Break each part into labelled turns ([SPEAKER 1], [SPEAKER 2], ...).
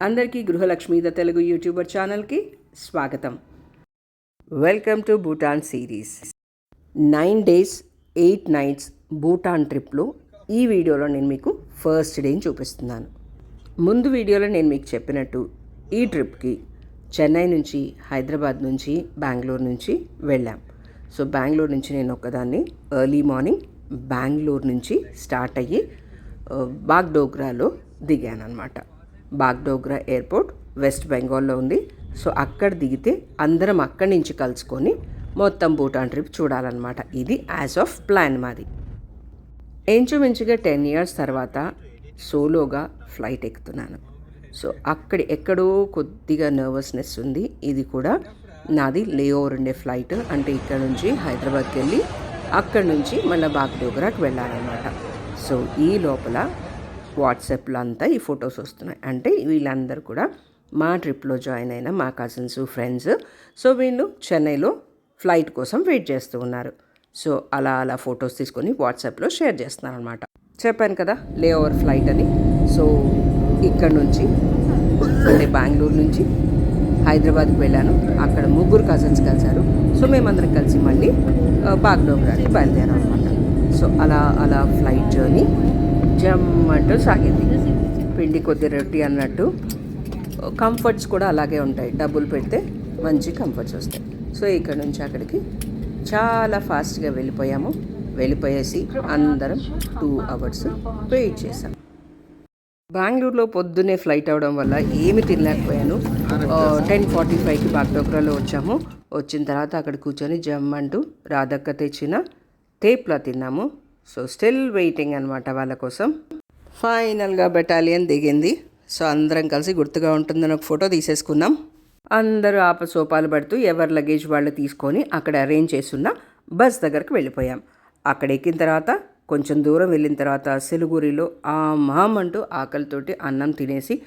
[SPEAKER 1] అందరికీ గృహలక్ష్మి the Telugu YouTuber ఛానల్కి స్వాగతం. Welcome to Bhutan series. 9 days 8 nights Bhutan ట్రిప్లో ఈ వీడియోలో నేను మీకు ఫస్ట్ డేని చూపిస్తున్నాను. ముందు వీడియోలో నేను మీకు చెప్పినట్టు ఈ ట్రిప్కి చెన్నై నుంచి, హైదరాబాద్ నుంచి, బెంగళూరు నుంచి వెళ్ళాం. సో బెంగళూరు నుంచి నేను ఒక్కదాన్ని ఎర్లీ మార్నింగ్ బెంగళూరు నుంచి స్టార్ట్ అయ్యి బాగ్డోగ్రాలో దిగాను అనమాట. బాగ్డోగ్రా ఎయిర్పోర్ట్ వెస్ట్ బెంగాల్లో ఉంది. సో అక్కడ దిగితే అందరం అక్కడి నుంచి కలుసుకొని మొత్తం భూటాన్ ట్రిప్ చూడాలన్నమాట. ఇది యాజ్ ఆఫ్ ప్లాన్ మాది. ఇంచుమించుగా 10 years తర్వాత సోలోగా ఫ్లైట్ ఎక్కుతున్నాను. సో ఎక్కడో కొద్దిగా నర్వస్నెస్ ఉంది. ఇది కూడా నాది లేఓవర్ ఉండే ఫ్లైట్, అంటే ఇక్కడ నుంచి హైదరాబాద్కి వెళ్ళి అక్కడి నుంచి మళ్ళీ బాగ్డోగ్రాకి వెళ్ళాలన్నమాట. సో ఈ లోపల వాట్సాప్లో అంతా ఈ ఫొటోస్ వస్తున్నాయి. అంటే వీళ్ళందరూ కూడా మా ట్రిప్లో జాయిన్ అయిన మా కజిన్స్, ఫ్రెండ్స్. సో వీళ్ళు చెన్నైలో ఫ్లైట్ కోసం వెయిట్ చేస్తూ ఉన్నారు. సో అలా ఫొటోస్ తీసుకొని వాట్సాప్లో షేర్ చేస్తున్నాను అనమాట. చెప్పాను కదా లేఓవర్ ఫ్లైట్ అని. సో ఇక్కడ నుంచి అంటే బెంగళూరు నుంచి హైదరాబాద్కి వెళ్ళాను. అక్కడ 3 కజిన్స్ కలిశారు. సో మేమందరం కలిసి మళ్ళీ బాగ్డోగ్రాకి బయలుదేరాం అనమాట. సో అలా ఫ్లైట్ జర్నీ జమ్మంటూ సాగింది. పిండి కొద్ది రొట్టి అన్నట్టు. కంఫర్ట్స్ కూడా అలాగే ఉంటాయి. డబ్బులు పెడితే మంచి కంఫర్ట్స్ వస్తాయి. సో ఇక్కడ నుంచి అక్కడికి చాలా ఫాస్ట్గా వెళ్ళిపోయేసి అందరం 2 hours వెయిట్ చేశాం. బెంగళూరులో పొద్దున్నే ఫ్లైట్ అవ్వడం వల్ల ఏమి తినలేకపోయాను. 10:45కి బాగ్డోగ్రాలో వచ్చాము. వచ్చిన తర్వాత అక్కడ కూర్చొని జమ్మంటూ రాధక్క తెచ్చిన తేప్లా తిన్నాము. సో స్టిల్ వెయిటింగ్ అనమాట వాళ్ళ కోసం. ఫైనల్గా బెటాలియన్ దిగింది. సో అందరం కలిసి గుర్తుగా ఉంటుందని ఒక ఫోటో తీసేసుకున్నాం. అందరూ ఆపసోపాలు పడుతూ ఎవరి లగేజ్ వాళ్ళు తీసుకొని అక్కడ అరేంజ్ చేసున్న బస్ దగ్గరకు వెళ్ళిపోయాం. అక్కడ ఎక్కిన తర్వాత కొంచెం దూరం వెళ్ళిన తర్వాత సిలిగురిలో అంటూ ఆకలితోటి అన్నం తినేసి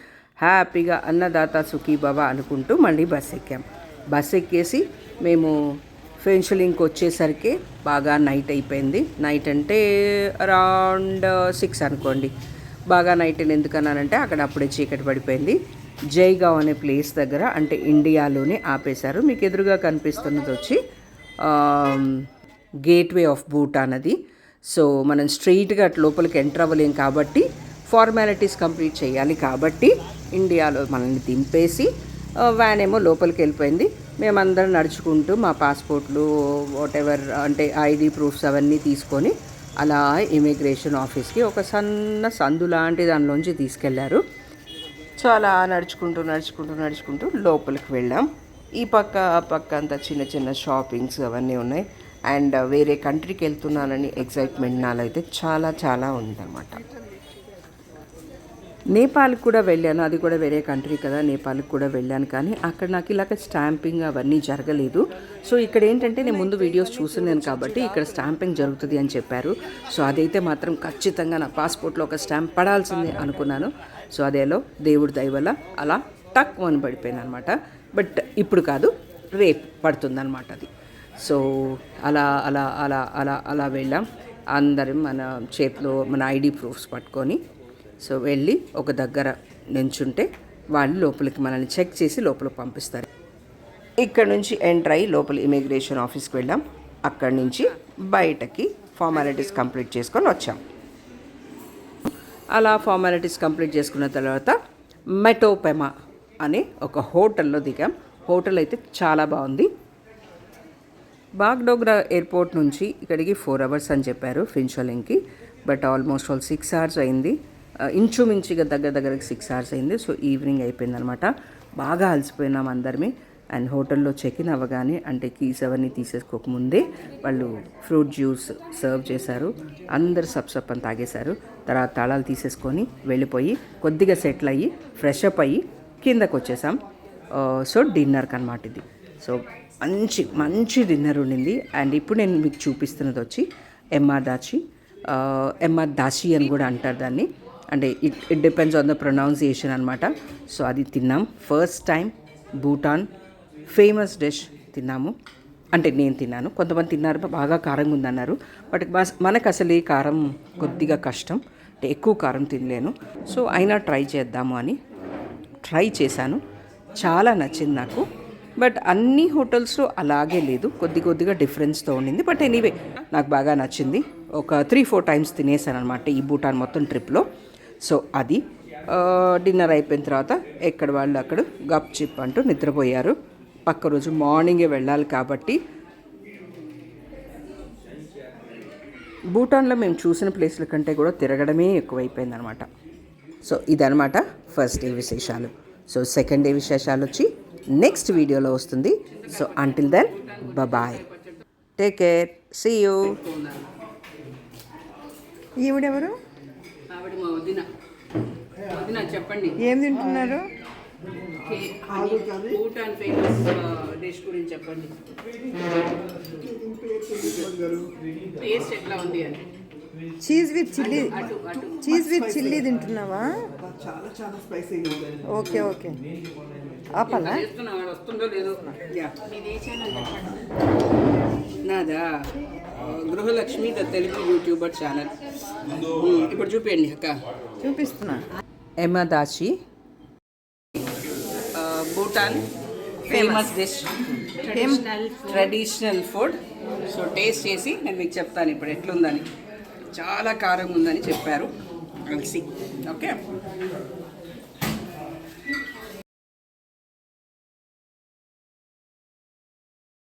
[SPEAKER 1] హ్యాపీగా అన్నదాత సుఖీ బాబా అనుకుంటూ మళ్ళీ బస్ ఎక్కాం. బస్ ఎక్కేసి మేము ఫెన్షలింగ్కి వచ్చేసరికి బాగా నైట్ అయిపోయింది. నైట్ అంటే అరౌండ్ 6 అనుకోండి. బాగా నైట్ ఎందుకన్నానంటే అక్కడ అప్పుడే చీకటి పడిపోయింది. జైగావ్ అనే ప్లేస్ దగ్గర, అంటే ఇండియాలోనే ఆపేశారు. మీకు ఎదురుగా కనిపిస్తున్నది వచ్చి గేట్వే ఆఫ్ భూటాన్ అది. సో మనం స్ట్రెయిట్గా అటు లోపలికి ఎంటర్ అవ్వలేం కాబట్టి ఫార్మాలిటీస్ కంప్లీట్ చేయాలి. కాబట్టి ఇండియాలో మనల్ని దింపేసి వ్యాన్ ఏమో లోపలికి వెళ్ళిపోయింది. మేమందరం నడుచుకుంటూ మా పాస్పోర్ట్లు వాటెవర్ అంటే ఐడి ప్రూఫ్స్ అవన్నీ తీసుకొని అలా ఇమిగ్రేషన్ ఆఫీస్కి ఒక సన్న సందు లాంటి దానిలోంచి తీసుకెళ్లారు. సో అలా నడుచుకుంటూ లోపలికి వెళ్ళాం. ఈ పక్క ఆ పక్క అంతా చిన్న చిన్న షాపింగ్స్ అవన్నీ ఉన్నాయి. అండ్ వేరే కంట్రీకి వెళ్తున్నానని ఎక్సైట్మెంట్ నాలో అయితే చాలా ఉందన్నమాట. నేపాల్కి కూడా వెళ్ళాను. అది కూడా వేరే కంట్రీ కదా, నేపాల్కి కూడా వెళ్ళాను. కానీ అక్కడ నాకు ఇలాగ స్టాంపింగ్ అవన్నీ జరగలేదు. సో ఇక్కడ ఏంటంటే నేను ముందు వీడియోస్ చూస్తున్నాను కాబట్టి ఇక్కడ స్టాంపింగ్ జరుగుతుంది అని చెప్పారు. సో అదైతే మాత్రం ఖచ్చితంగా నా పాస్పోర్ట్లో ఒక స్టాంప్ పడాల్సిందే అనుకున్నాను. సో అదేలో దేవుడి దయ వల్ల అలా టక్ అని పడిపోయింది అనమాట. బట్ ఇప్పుడు కాదు, రేపు పడుతుందన్నమాట అది. సో అలా వెళ్ళాం. అందరం మన చేతిలో మన ఐడి ప్రూఫ్స్ పట్టుకొని సో వెళ్ళి ఒక దగ్గర నించుంటే వాళ్ళు లోపలికి మనల్ని చెక్ చేసి లోపలికి పంపిస్తారు. ఇక్కడ నుంచి ఎంటర్ అయ్యి లోపల ఇమిగ్రేషన్ ఆఫీస్కి వెళ్ళాం. అక్కడి నుంచి బయటకి ఫార్మాలిటీస్ కంప్లీట్ చేసుకొని వచ్చాం. అలా ఫార్మాలిటీస్ కంప్లీట్ చేసుకున్న తర్వాత మెటోపెమా అనే ఒక హోటల్లో దిగాం. హోటల్ అయితే చాలా బాగుంది. బాగ్డోగ్రా ఎయిర్పోర్ట్ నుంచి ఇక్కడికి 4 hours అని చెప్పారు ఫిన్షలింగ్కి. బట్ ఆల్మోస్ట్ 6 hours అయింది. ఇంచుమించుగా దగ్గరికి 6 hours అయింది. సో ఈవినింగ్ అయిపోయిందనమాట. బాగా అలసిపోయినాం అందరినీ. అండ్ హోటల్లో చెక్-ఇన్ అవ్వగానే, అంటే కీస్ అవన్నీ తీసేసుకోకముందే వాళ్ళు ఫ్రూట్ జ్యూస్ సర్వ్ చేశారు. అందరు సప్ అని తాగేశారు. తర్వాత తాళాలు తీసేసుకొని వెళ్ళిపోయి కొద్దిగా సెటిల్ అయ్యి ఫ్రెష్ అప్ అయ్యి కిందకు వచ్చేసాం. సో డిన్నర్కి అనమాట ఇది. సో మంచి డిన్నర్ ఉండింది. అండ్ ఇప్పుడు నేను మీకు చూపిస్తున్నది వచ్చి ఎంఆర్ దాచి అని కూడా అంటారు దాన్ని. అంటే it depends on the pronunciation అనమాట. సో అది తిన్నాం. First time Bhutan famous dish తిన్నాము. అంటే నేను తిన్నాను, కొంతమంది తిన్నారు, బాగా కారంగా ఉందన్నారు. బట్ మనకు అసలు ఈ కారం కొద్దిగా కష్టం, అంటే ఎక్కువ కారం తినలేను. సో అయినా ట్రై చేద్దాము అని ట్రై చేశాను, చాలా నచ్చింది నాకు. బట్ అన్ని హోటల్స్లో అలాగే లేదు, కొద్దిగా డిఫరెన్స్తో ఉండింది. బట్ ఎనీవే నాకు బాగా నచ్చింది. ఒక 3-4 టైమ్స్ తినేసాను అనమాట ఈ భూటాన్ మొత్తం ట్రిప్లో. సో అది డిన్నర్ అయిపోయిన తర్వాత ఎక్కడ వాళ్ళు అక్కడ గప్ చిప్ అంటూ నిద్రపోయారు. పక్క రోజు మార్నింగే వెళ్ళాలి కాబట్టి భూటాన్లో మేము చూసిన ప్లేస్ల కంటే కూడా తిరగడమే ఎక్కువైపోయింది అనమాట. సో ఇదనమాట ఫస్ట్ డే విశేషాలు. సో సెకండ్ డే విశేషాలు వచ్చి నెక్స్ట్ వీడియోలో వస్తుంది. So until then bye, take care, see you.
[SPEAKER 2] ఈవిడెవరు?
[SPEAKER 1] ఆవిడ మా వదిన. చెప్పండి
[SPEAKER 2] ఏం తింటున్నారు?
[SPEAKER 1] భూటాన్ ఫేమస్ డిష్ గురించి చెప్పండి. టేస్ట్ ఎట్లా ఉంది అని.
[SPEAKER 2] చీజ్ విత్ చిల్లీ తింటున్నావా?
[SPEAKER 3] చాలా స్పైసీగా ఉంది.
[SPEAKER 2] ఓకే ఆపలా?
[SPEAKER 1] వస్తుందో లేదో. నాదా Gruhalakshmi the Telugu YouTuber channel. ఇప్పుడు చూపించండి అక్క.
[SPEAKER 2] చూపిస్తున్నా.
[SPEAKER 1] Ema datshi Bhutan famous dish, traditional food. So taste చేసి నేను మీకు చెప్తాను ఇప్పుడు ఎట్లుందని. చాలా కారంగా ఉందని చెప్పారు. కలిసి ఓకే.